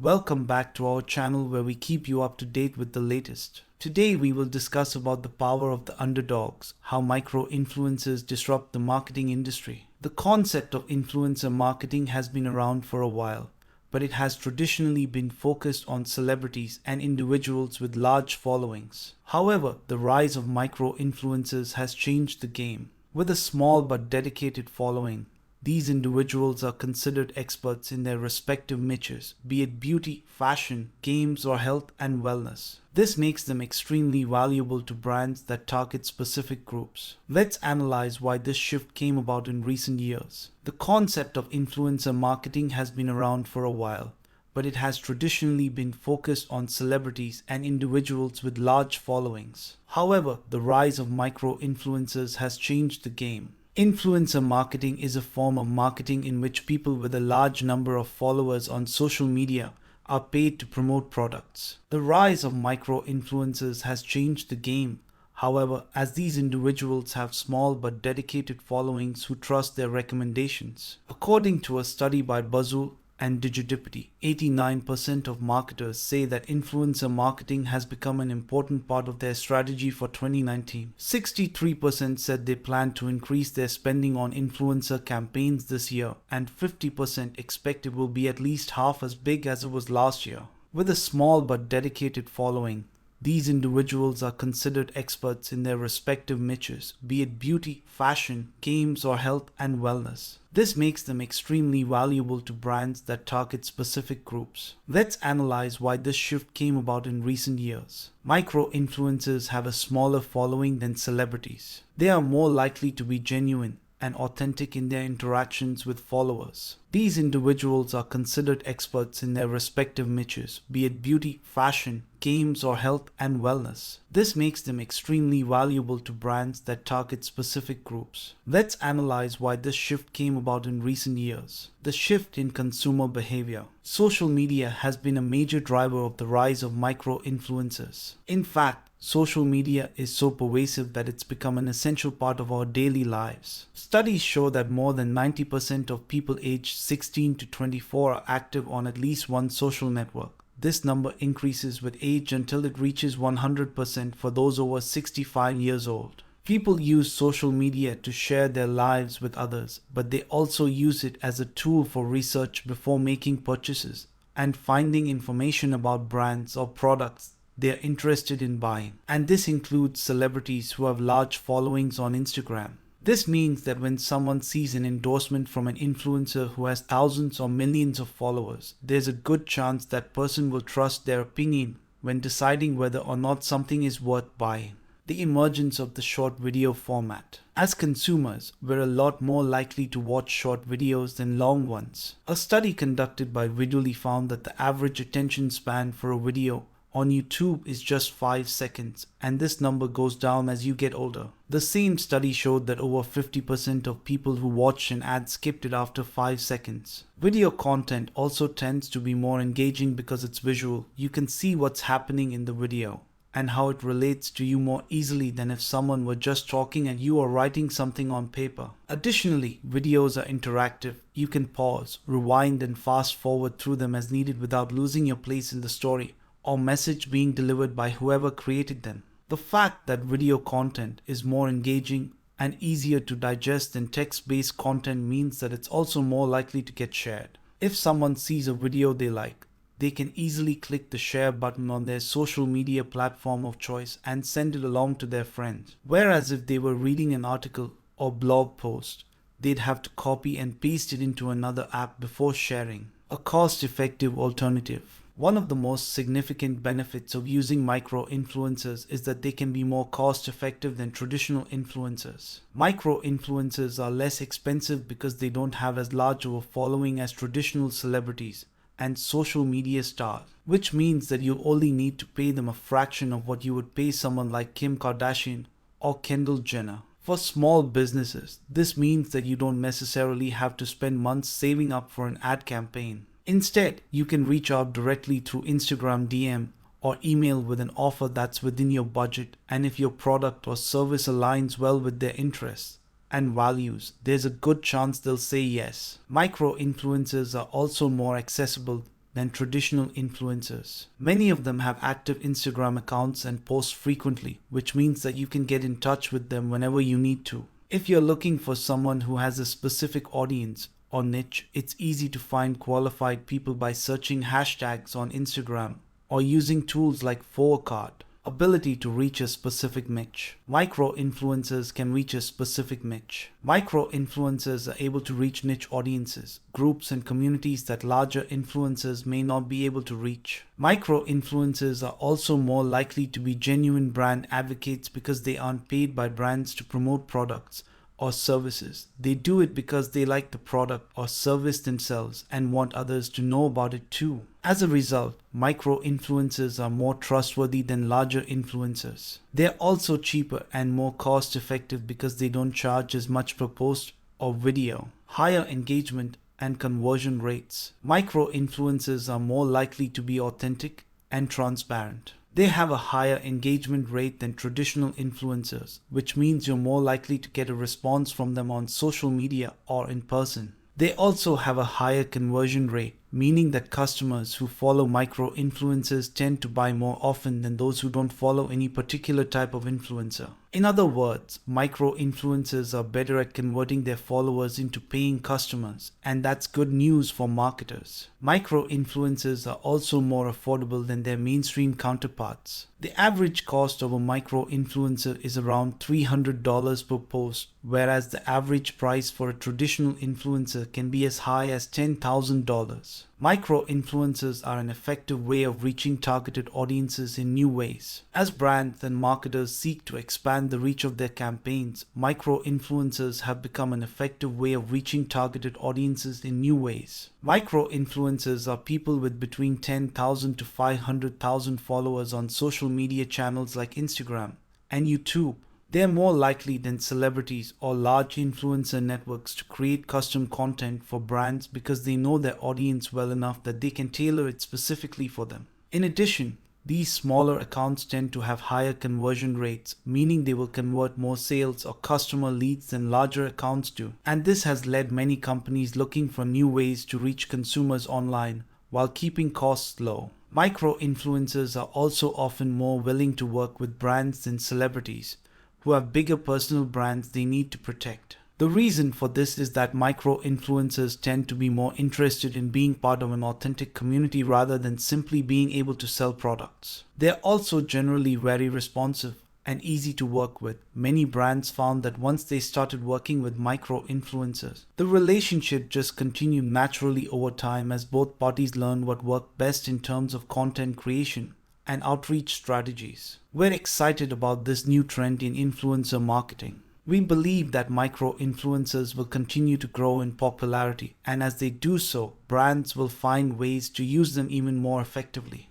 Welcome back to our channel where we keep you up to date with the latest. Today we will discuss about the power of the underdogs, how micro-influencers disrupt the marketing industry. The concept of influencer marketing has been around for a while, but it has traditionally been focused on celebrities and individuals with large followings. However, the rise of micro-influencers has changed the game. With a small but dedicated following, these individuals are considered experts in their respective niches, be it beauty, fashion, games, or health and wellness. This makes them extremely valuable to brands that target specific groups. Let's analyze why this shift came about in recent years. The concept of influencer marketing has been around for a while, but it has traditionally been focused on celebrities and individuals with large followings. However, the rise of micro-influencers has changed the game. Influencer marketing is a form of marketing in which people with a large number of followers on social media are paid to promote products. The rise of micro-influencers has changed the game, however, as these individuals have small but dedicated followings who trust their recommendations. According to a study by Buzzsumo and Digidipity, 89% of marketers say that influencer marketing has become an important part of their strategy for 2019. 63% said they plan to increase their spending on influencer campaigns this year, and 50% expect it will be at least half as big as it was last year. With a small but dedicated following, these individuals are considered experts in their respective niches, be it beauty, fashion, games, or health and wellness. This makes them extremely valuable to brands that target specific groups. Let's analyze why this shift came about in recent years. Micro-influencers have a smaller following than celebrities. They are more likely to be genuine and authentic in their interactions with followers. These individuals are considered experts in their respective niches, be it beauty, fashion, games, or health and wellness. This makes them extremely valuable to brands that target specific groups. Let's analyze why this shift came about in recent years. The shift in consumer behavior. Social media has been a major driver of the rise of micro-influencers. In fact, social media is so pervasive that it's become an essential part of our daily lives. Studies show that more than 90% of people aged 16 to 24 are active on at least one social network. This number increases with age until it reaches 100% for those over 65 years old. People use social media to share their lives with others, but they also use it as a tool for research before making purchases and finding information about brands or products they are interested in buying. And this includes celebrities who have large followings on Instagram. This means that when someone sees an endorsement from an influencer who has thousands or millions of followers, there's a good chance that person will trust their opinion when deciding whether or not something is worth buying. The emergence of the short video format. As consumers, we're a lot more likely to watch short videos than long ones. A study conducted by Viduli found that the average attention span for a video on YouTube is just 5 seconds, and this number goes down as you get older. The same study showed that over 50% of people who watched an ad skipped it after 5 seconds. Video content also tends to be more engaging because it's visual. You can see what's happening in the video and how it relates to you more easily than if someone were just talking and you are writing something on paper. Additionally, videos are interactive. You can pause, rewind, and fast forward through them as needed without losing your place in the story or message being delivered by whoever created them. The fact that video content is more engaging and easier to digest than text-based content means that it's also more likely to get shared. If someone sees a video they like, they can easily click the share button on their social media platform of choice and send it along to their friends. Whereas if they were reading an article or blog post, they'd have to copy and paste it into another app before sharing. A cost-effective alternative. One of the most significant benefits of using micro-influencers is that they can be more cost-effective than traditional influencers. Micro-influencers are less expensive because they don't have as large of a following as traditional celebrities and social media stars, which means that you only need to pay them a fraction of what you would pay someone like Kim Kardashian or Kendall Jenner. For small businesses, this means that you don't necessarily have to spend months saving up for an ad campaign. Instead, you can reach out directly through Instagram DM or email with an offer that's within your budget, and if your product or service aligns well with their interests and values, there's a good chance they'll say yes. Micro-influencers are also more accessible than traditional influencers. Many of them have active Instagram accounts and post frequently, which means that you can get in touch with them whenever you need to. If you're looking for someone who has a specific audience or niche, it's easy to find qualified people by searching hashtags on Instagram or using tools like Forecard. Ability to reach a specific niche. Micro-influencers can reach a specific niche. Micro-influencers are able to reach niche audiences, groups and communities that larger influencers may not be able to reach. Micro-influencers are also more likely to be genuine brand advocates because they aren't paid by brands to promote products or services. They do it because they like the product or service themselves and want others to know about it too. As a result, micro-influencers are more trustworthy than larger influencers. They're also cheaper and more cost-effective because they don't charge as much per post or video. Higher engagement and conversion rates. Micro-influencers are more likely to be authentic and transparent. They have a higher engagement rate than traditional influencers, which means you're more likely to get a response from them on social media or in person. They also have a higher conversion rate, meaning that customers who follow micro-influencers tend to buy more often than those who don't follow any particular type of influencer. In other words, micro-influencers are better at converting their followers into paying customers, and that's good news for marketers. Micro-influencers are also more affordable than their mainstream counterparts. The average cost of a micro-influencer is around $300 per post, whereas the average price for a traditional influencer can be as high as $10,000. Micro-influencers are an effective way of reaching targeted audiences in new ways. As brands and marketers seek to expand the reach of their campaigns, micro-influencers have become an effective way of reaching targeted audiences in new ways. Micro-influencers are people with between 10,000 to 500,000 followers on social media channels like Instagram and YouTube. They are more likely than celebrities or large influencer networks to create custom content for brands because they know their audience well enough that they can tailor it specifically for them. In addition, these smaller accounts tend to have higher conversion rates, meaning they will convert more sales or customer leads than larger accounts do. And this has led many companies looking for new ways to reach consumers online while keeping costs low. Micro-influencers are also often more willing to work with brands than celebrities, who have bigger personal brands they need to protect. The reason for this is that micro-influencers tend to be more interested in being part of an authentic community rather than simply being able to sell products. They're also generally very responsive and easy to work with. Many brands found that once they started working with micro-influencers, the relationship just continued naturally over time as both parties learned what worked best in terms of content creation and outreach strategies. We're excited about this new trend in influencer marketing. We believe that micro-influencers will continue to grow in popularity, and as they do so, brands will find ways to use them even more effectively.